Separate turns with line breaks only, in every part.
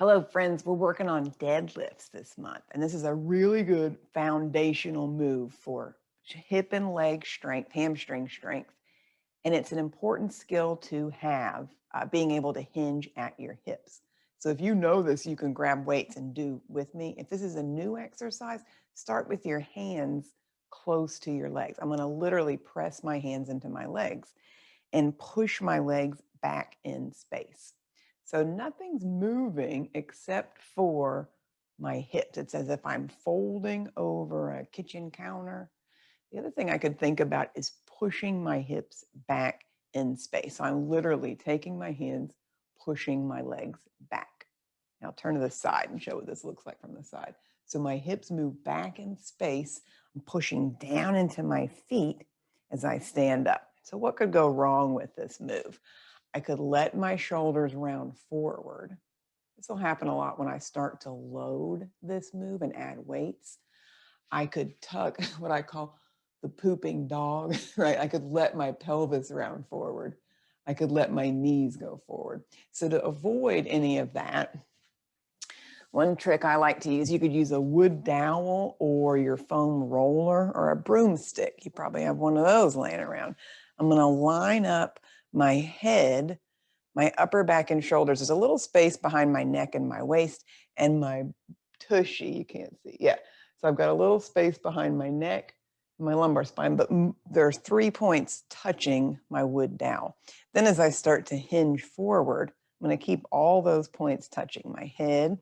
Hello, friends. We're working on deadlifts this month, and this is a really good foundational move for hip and leg strength, hamstring strength. And it's an important skill to have, being able to hinge at your hips. So if you know this, you can grab weights and do with me. If this is a new exercise, start with your hands close to your legs. I'm going to literally press my hands into my legs and push my legs back in space. So nothing's moving except for my hips. It's as if I'm folding over a kitchen counter. The other thing I could think about is pushing my hips back in space. So I'm literally taking my hands, pushing my legs back. Now I'll turn to the side and show what this looks like from the side. So my hips move back in space. I'm pushing down into my feet as I stand up. So what could go wrong with this move? I could let my shoulders round forward. This will happen a lot when I start to load this move and add weights. I could tuck what I call the pooping dog, right? I could let my pelvis round forward. I could let my knees go forward. So to avoid any of that, one trick I like to use, you could use a wood dowel or your foam roller or a broomstick. You probably have one of those laying around. I'm going to line up my head, my upper back and shoulders. There's a little space behind my neck and my waist and my tushy. You can't see. Yeah. So I've got a little space behind my neck, my lumbar spine, but there's 3 points touching my wood dowel. Then as I start to hinge forward, I'm going to keep all those points touching my head,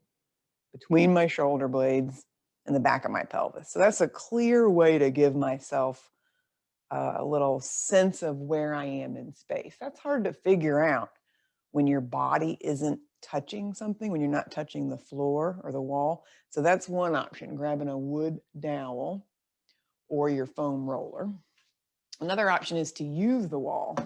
between my shoulder blades, and the back of my pelvis. So that's a clear way to give myself a little sense of where I am in space. That's hard to figure out when your body isn't touching something, when you're not touching the floor or the wall. So that's one option, grabbing a wood dowel or your foam roller. Another option is to use the wall.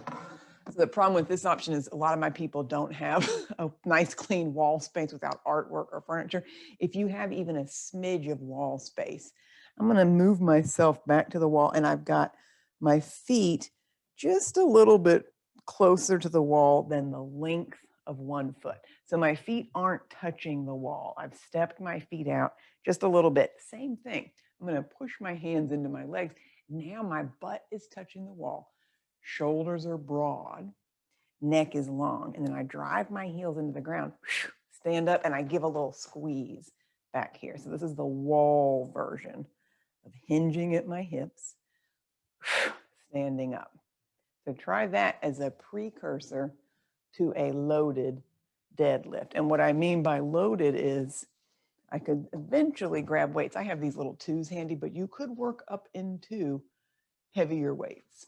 So the problem with this option is a lot of my people don't have a nice clean wall space without artwork or furniture. If you have even a smidge of wall space, I'm going to move myself back to the wall, and I've got my feet just a little bit closer to the wall than the length of 1 foot. So my feet aren't touching the wall. I've stepped my feet out just a little bit. Same thing. I'm going to push my hands into my legs. Now my butt is touching the wall. Shoulders are broad, neck is long, and then I drive my heels into the ground, stand up, and I give a little squeeze back here. So this is the wall version of hinging at my hips, standing up. So try that as a precursor to a loaded deadlift. And what I mean by loaded is I could eventually grab weights. I have these little twos handy, but you could work up into heavier weights.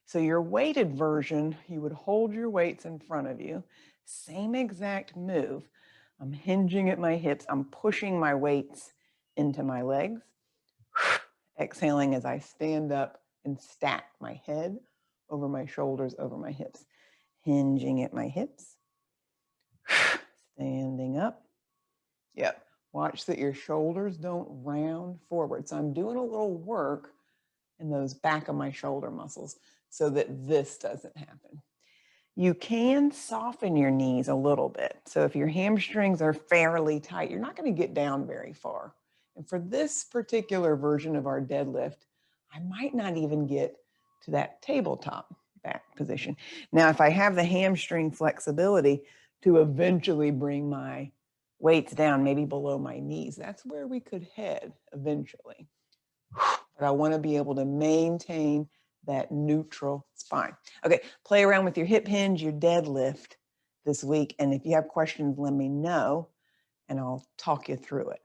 So your weighted version, you would hold your weights in front of you, same exact move. I'm hinging at my hips. I'm pushing my weights into my legs, exhaling as I stand up and stack my head over my shoulders, over my hips, hinging at my hips, standing up. Yep. Watch that your shoulders don't round forward. So I'm doing a little work in those back of my shoulder muscles so that this doesn't happen. You can soften your knees a little bit. So if your hamstrings are fairly tight, you're not going to get down very far. And for this particular version of our deadlift, I might not even get to that tabletop back position. Now, if I have the hamstring flexibility to eventually bring my weights down, maybe below my knees, that's where we could head eventually. But I want to be able to maintain that neutral spine. Okay, play around with your hip hinge, your deadlift this week. And if you have questions, let me know and I'll talk you through it.